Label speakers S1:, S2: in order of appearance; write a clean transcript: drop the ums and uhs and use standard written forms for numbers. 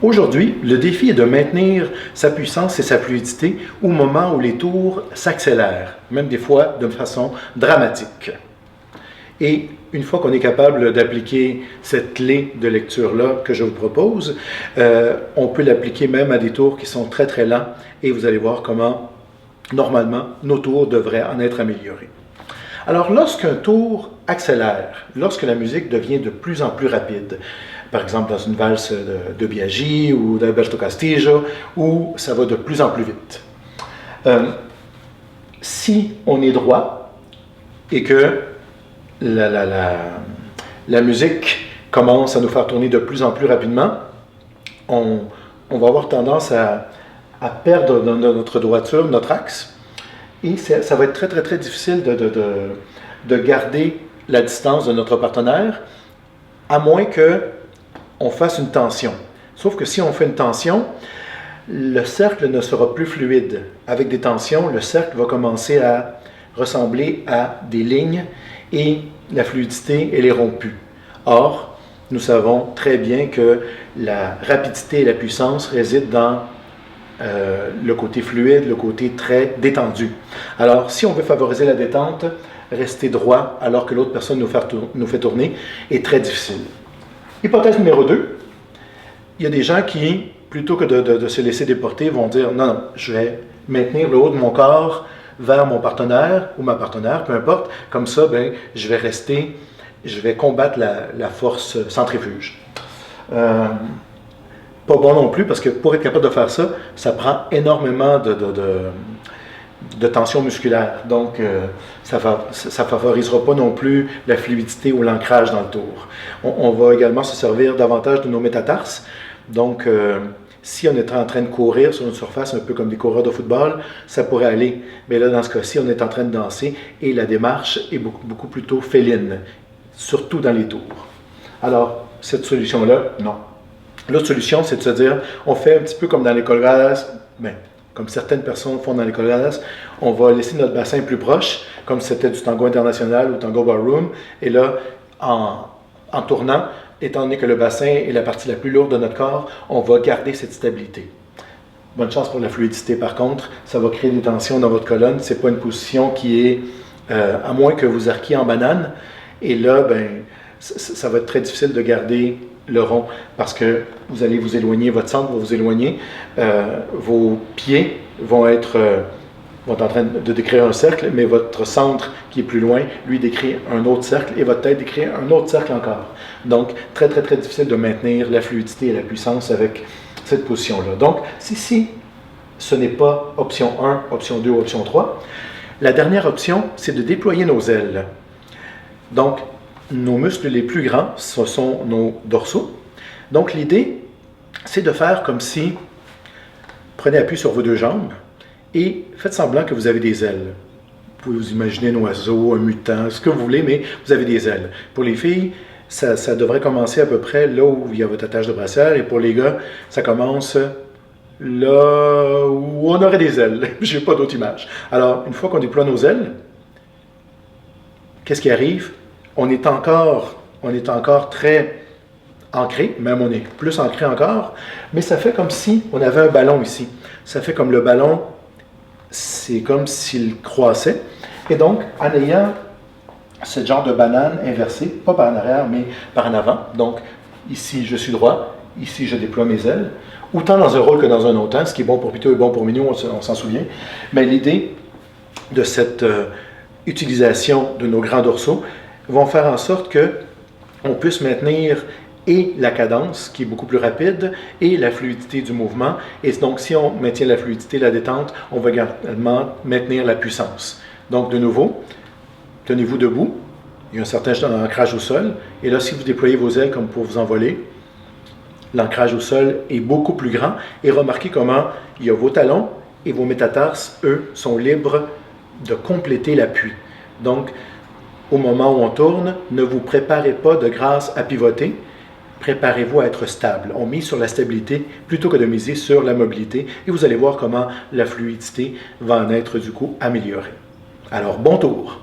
S1: Aujourd'hui, le défi est de maintenir sa puissance et sa fluidité au moment où les tours s'accélèrent, même des fois de façon dramatique. Et une fois qu'on est capable d'appliquer cette clé de lecture-là que je vous propose, on peut l'appliquer même à des tours qui sont très très lents et vous allez voir comment, normalement, nos tours devraient en être améliorés. Alors, lorsqu'un tour accélère, lorsque la musique devient de plus en plus rapide, par exemple dans une valse de Biagi ou d'Alberto Castillo, où ça va de plus en plus vite. Si on est droit et que la musique commence à nous faire tourner de plus en plus rapidement, on va avoir tendance à perdre notre droiture, notre axe, et ça va être très très très difficile de garder la distance de notre partenaire, à moins qu'on fasse une tension. Sauf que si on fait une tension, le cercle ne sera plus fluide. Avec des tensions, le cercle va commencer à ressembler à des lignes et la fluidité, elle est rompue. Or, nous savons très bien que la rapidité et la puissance résident dans le côté fluide, le côté très détendu. Alors, si on veut favoriser la détente, rester droit alors que l'autre personne nous fait tourner est très difficile. Hypothèse numéro 2, il y a des gens qui, plutôt que de se laisser déporter, vont dire « Non, non, je vais maintenir le haut de mon corps vers mon partenaire ou ma partenaire, peu importe. Comme ça, ben, je vais combattre la force centrifuge. » Pas bon non plus, parce que pour être capable de faire ça, ça prend énormément de tension musculaire. Donc, ça ne favorisera pas non plus la fluidité ou l'ancrage dans le tour. On va également se servir davantage de nos métatarses. Donc, si on est en train de courir sur une surface un peu comme des coureurs de football, ça pourrait aller. Mais là, dans ce cas-ci, on est en train de danser et la démarche est beaucoup plutôt féline, surtout dans les tours. Alors, cette solution-là, non. L'autre solution, c'est de se dire, on fait un petit peu comme dans les colgadas, comme certaines personnes font dans les colgadas, on va laisser notre bassin plus proche, comme c'était du tango international ou tango ballroom, et là, en tournant, étant donné que le bassin est la partie la plus lourde de notre corps, on va garder cette stabilité. Bonne chance pour la fluidité, par contre, ça va créer des tensions dans votre colonne, c'est pas une position qui est, à moins que vous arquiez en banane, et là, ça va être très difficile de garder le rond, parce que vous allez vous éloigner, votre centre va vous éloigner, vos pieds vont être en train de décrire un cercle, mais votre centre qui est plus loin, lui décrit un autre cercle, et votre tête décrit un autre cercle encore. Donc, très très très difficile de maintenir la fluidité et la puissance avec cette position-là. Donc, si ce n'est pas option 1, option 2 ou option 3, la dernière option, c'est de déployer nos ailes. Donc, nos muscles les plus grands, ce sont nos dorsaux. Donc, l'idée, c'est de faire comme si, prenez appui sur vos deux jambes et faites semblant que vous avez des ailes. Vous pouvez vous imaginer un oiseau, un mutant, ce que vous voulez, mais vous avez des ailes. Pour les filles, ça devrait commencer à peu près là où il y a votre attache de brassière, et pour les gars, ça commence là où on aurait des ailes. Je n'ai pas d'autre image. Alors, une fois qu'on déploie nos ailes, qu'est-ce qui arrive? On est encore très ancré, même on est plus ancré encore, mais ça fait comme si on avait un ballon ici. Ça fait comme le ballon, c'est comme s'il croissait. Et donc, en ayant ce genre de banane inversée, pas par en arrière, mais par en avant, donc ici je suis droit, ici je déploie mes ailes, autant dans un rôle que dans un autre, hein, ce qui est bon pour Pito est bon pour Minou, on s'en souvient. Mais l'idée de cette utilisation de nos grands dorsaux vont faire en sorte qu'on puisse maintenir et la cadence, qui est beaucoup plus rapide, et la fluidité du mouvement. Et donc, si on maintient la fluidité, la détente, on va également maintenir la puissance. Donc, de nouveau, tenez-vous debout. Il y a un certain ancrage au sol. Et là, si vous déployez vos ailes comme pour vous envoler, l'ancrage au sol est beaucoup plus grand. Et remarquez comment il y a vos talons et vos métatarses, eux, sont libres de compléter l'appui. Donc, au moment où on tourne, ne vous préparez pas de grâce à pivoter, préparez-vous à être stable. On mise sur la stabilité plutôt que de miser sur la mobilité, et vous allez voir comment la fluidité va en être du coup améliorée. Alors, bon tour!